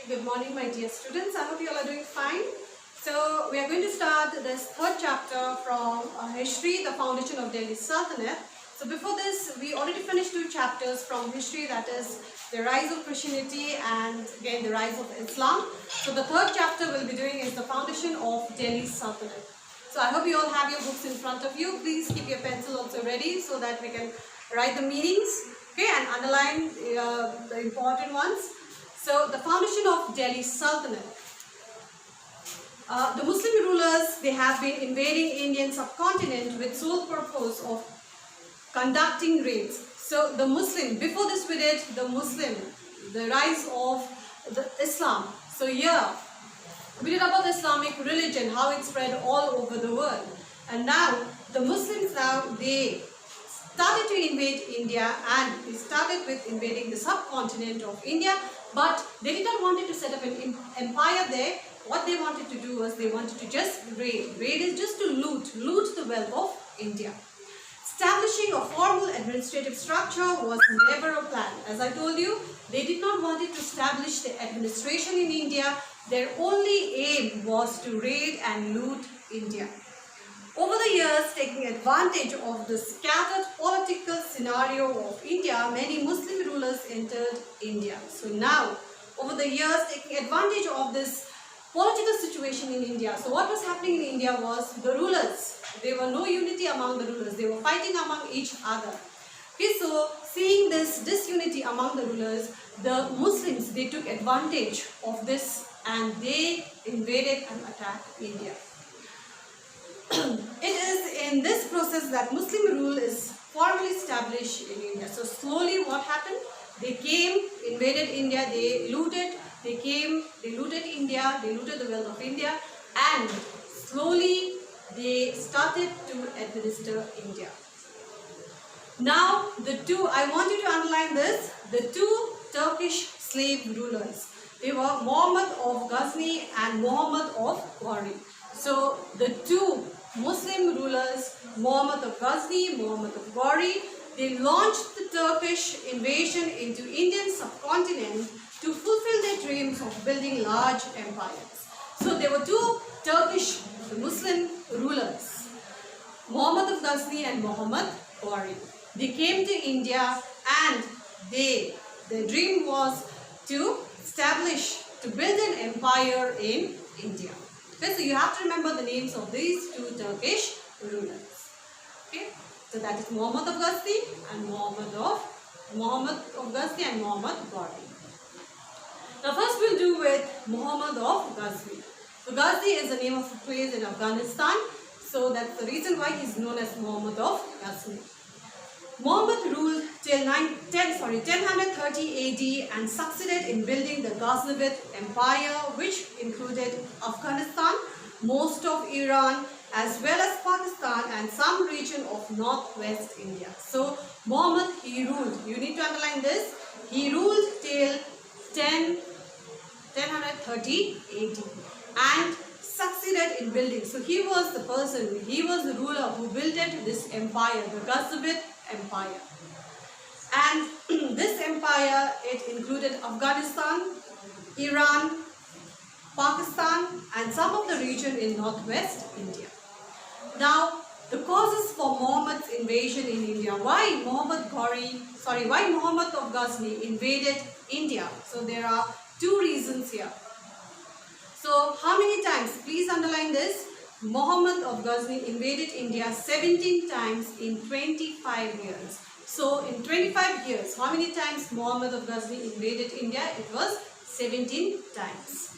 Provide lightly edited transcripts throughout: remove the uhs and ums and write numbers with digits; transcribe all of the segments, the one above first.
Good morning, my dear students. I hope you all are doing fine. So, we are going to start this third chapter from history, the foundation of Delhi Sultanate. So, before this, we already finished two chapters from history, that is the rise of Christianity and again the rise of Islam. So, the third chapter we'll be doing is the foundation of Delhi Sultanate. So, I hope you all have your books in front of you. Please keep your pencil also ready so that we can write the meanings, okay, and underline the important ones. So, the foundation of Delhi Sultanate. The Muslim rulers, they have been invading Indian subcontinent with sole purpose of conducting raids. So, the Muslim, before this we did the Muslim, the rise of the Islam. So, here we did about the Islamic religion, how it spread all over the world. And now, the Muslims they started to invade India, and they started with invading the subcontinent of India, but they did not want to set up an empire there. What they wanted to do was they wanted to just raid. Raid is just to loot the wealth of India. Establishing a formal administrative structure was never a plan. As I told you, they did not want to establish the administration in India. Their only aim was to raid and loot India. Over the years, taking advantage of the scattered political scenario of India, many Muslim rulers entered India. So now, over the years, taking advantage of this political situation in India. So what was happening in India was the rulers, there were no unity among the rulers. They were fighting among each other. Okay, so seeing this disunity among the rulers, the Muslims, they took advantage of this and they invaded and attacked India. It is in this process that Muslim rule is formally established in India. So slowly what happened? They came, invaded India, they looted, they came, they looted India, they looted the wealth of India, and slowly they started to administer India. Now I want you to underline this, the two Turkish slave rulers. They were Muhammad of Ghazni and Muhammad of Ghori. So the two Muslim rulers, Muhammad of Ghazni, Muhammad of Ghori, they launched the Turkish invasion into Indian subcontinent to fulfill their dreams of building large empires. So there were two Turkish Muslim rulers, Muhammad of Ghazni and Muhammad Ghori. They came to India and their dream was to build an empire in India. Okay, so you have to remember the names of these two Turkish rulers. Okay, so that is Muhammad of Ghazni and Muhammad of Ghazni and Muhammad Ghori. Now first we'll do with Muhammad of Ghazni. So Ghazni is the name of a place in Afghanistan. So that's the reason why he is known as Muhammad of Ghazni. Muhammad ruled till 1030 AD and succeeded in building the Ghaznavid Empire, which included Afghanistan, most of Iran, as well as Pakistan and some region of northwest India. So Muhammad, he ruled, you need to underline this, he ruled till 1030 AD and succeeded in building. So he was the ruler who built this empire, the Ghaznavid Empire. And this empire, it included Afghanistan, Iran, Pakistan and some of the region in northwest India. Now, the causes for Muhammad's invasion in India. Why Muhammad of Ghazni invaded India? So there are two reasons here. So how many times? Please underline this. Muhammad of Ghazni invaded India 17 times in 25 years. So in 25 years, how many times Muhammad of Ghazni invaded India? It was 17 times.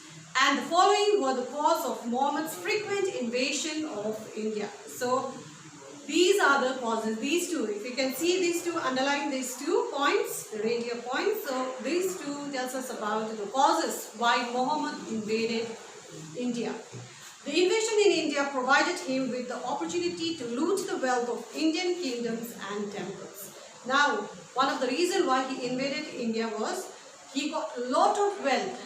And the following were the cause of Muhammad's frequent invasion of India. So these are the causes, these two. If you can see these two, underline these 2 points, the radio points. So these two tells us about the causes why Muhammad invaded India. The invasion in India provided him with the opportunity to loot the wealth of Indian kingdoms and temples. Now, one of the reasons why he invaded India was he got a lot of wealth.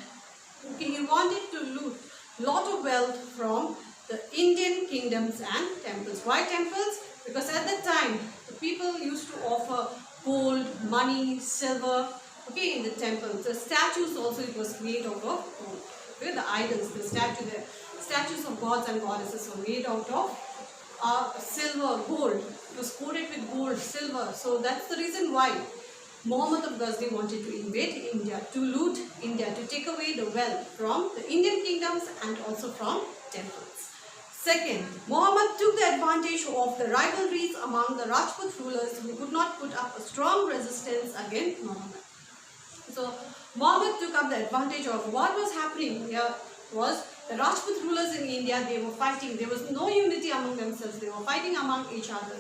Okay, he wanted to loot a lot of wealth from the Indian kingdoms and temples. Why temples? Because at that time, the people used to offer gold, money, silver, Okay, in the temples, the statues also it was made out of gold. Okay, the idols, the statues of gods and goddesses were made out of silver, gold. It was coated with gold, silver. So that's the reason why Muhammad of Ghazni wanted to invade India, to loot India, to take away the wealth from the Indian kingdoms and also from temples. Second, Muhammad took the advantage of the rivalries among the Rajput rulers who could not put up a strong resistance against Muhammad. So Muhammad took up the advantage of what was happening here was the Rajput rulers in India, they were fighting. There was no unity among themselves. They were fighting among each other.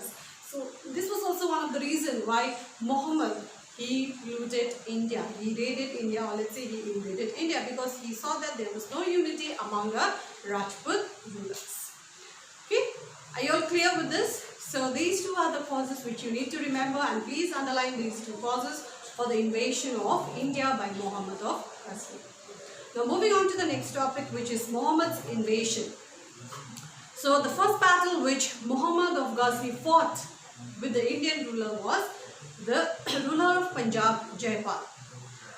So this was also one of the reasons why Muhammad, he looted India. He raided India, or let's say he invaded India, because he saw that there was no unity among the Rajput rulers. Okay, are you all clear with this? So these two are the causes which you need to remember, and please underline these two causes for the invasion of India by Muhammad of Ghazni. Now moving on to the next topic, which is Muhammad's invasion. So the first battle which Muhammad of Ghazni fought with the Indian ruler was the ruler of Punjab, Jaipal.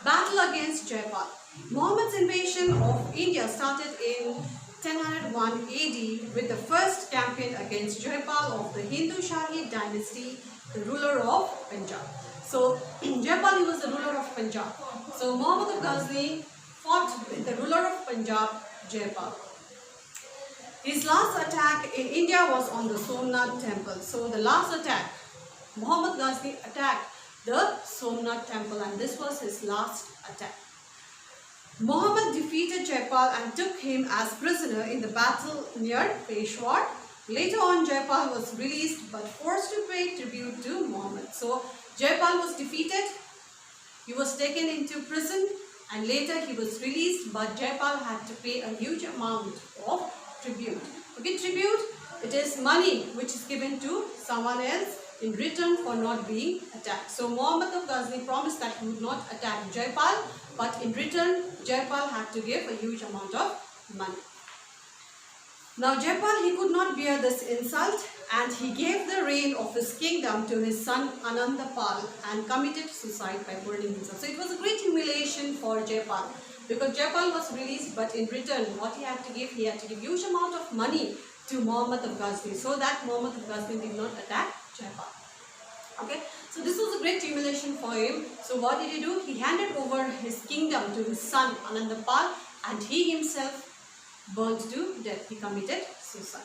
Battle against Jaipal. Muhammad's invasion of India started in 1001 AD with the first campaign against Jaipal of the Hindu Shahi dynasty, the ruler of Punjab. So Jaipal, he was the ruler of Punjab. So Muhammad of Ghazni fought with the ruler of Punjab, Jaipal. His last attack in India was on the Somnath temple. So the last attack, Muhammad Ghazni attacked the Somnath temple, and this was his last attack. Muhammad defeated Jaipal and took him as prisoner in the battle near Peshawar. Later on, Jaipal was released but forced to pay tribute to Muhammad. So Jaipal was defeated, he was taken into prison, and later he was released, but Jaipal had to pay a huge amount of tribute. Okay, tribute, it is money which is given to someone else in return for not being attacked. So Muhammad of Ghazni promised that he would not attack Jaipal, but in return Jaipal had to give a huge amount of money. Now Jaipal, he could not bear this insult, and he gave the reign of his kingdom to his son Anandapal and committed suicide by burning himself. So it was a great humiliation for Jaipal, because Jaipal was released, but in return what he had to give huge amount of money to Muhammad of Ghazni, so that Muhammad of Ghazni did not attack Jaipal. Okay, so this was a great humiliation for him. So what did he do? He handed over his kingdom to his son Anandapal, and he himself burned to death. He committed suicide.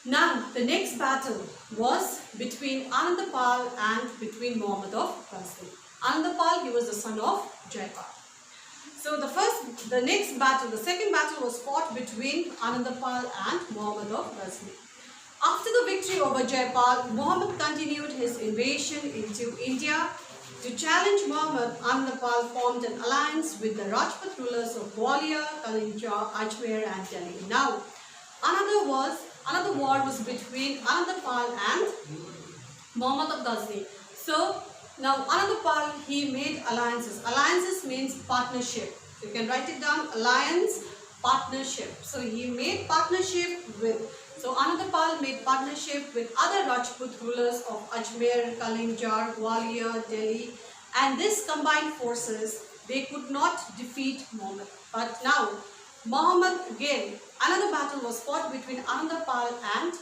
Now the next battle was between Anandapal and between Muhammad of Ghazni. Anandapal, he was the son of Jaipal. So the next battle, the second battle was fought between Anandapal and Muhammad of Ghazni. After the victory over Jaipal, Muhammad continued his invasion into India. To challenge Muhammad, Anandapal formed an alliance with the Rajput rulers of Gwalior, Kalinjar, Ajmer and Delhi. Now, another war was between Anandapal and Muhammad of Ghazni. So, now Anandapal, he made alliances. Alliances means partnership. You can write it down, alliance, partnership. So, he made partnership with Anandapal made partnership with other Rajput rulers of Ajmer, Kalinjar, Gwalior, Delhi, and this combined forces, they could not defeat Muhammad. But now, Muhammad again, another battle was fought between Anandapal and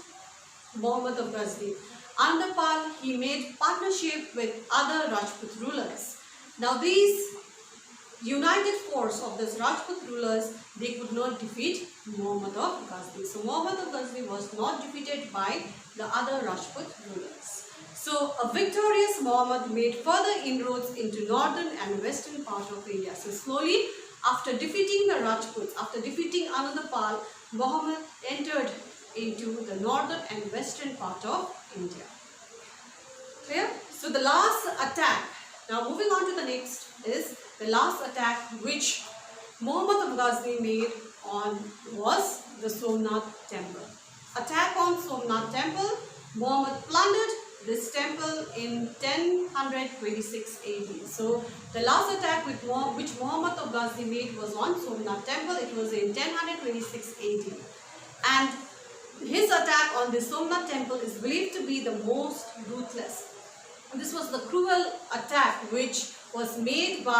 Muhammad of Ghazni. Anandapal, he made partnership with other Rajput rulers. Now these united force of these Rajput rulers, they could not defeat Muhammad of Ghazni. So Muhammad of Ghazni was not defeated by the other Rajput rulers. So a victorious Muhammad made further inroads into northern and western part of India. So slowly, after defeating the Rajputs, after defeating Anandapal, Muhammad entered into the northern and western part of India. Clear? So the last attack, now moving on to the next is the last attack which Muhammad of Ghazni made on was the Somnath temple. Attack on Somnath temple, Muhammad plundered this temple in 1026 AD. So the last attack which Muhammad of Ghazni made was on Somnath temple. It was in 1026 AD. And his attack on the Somnath temple is believed to be the most ruthless. And this was the cruel attack which was made by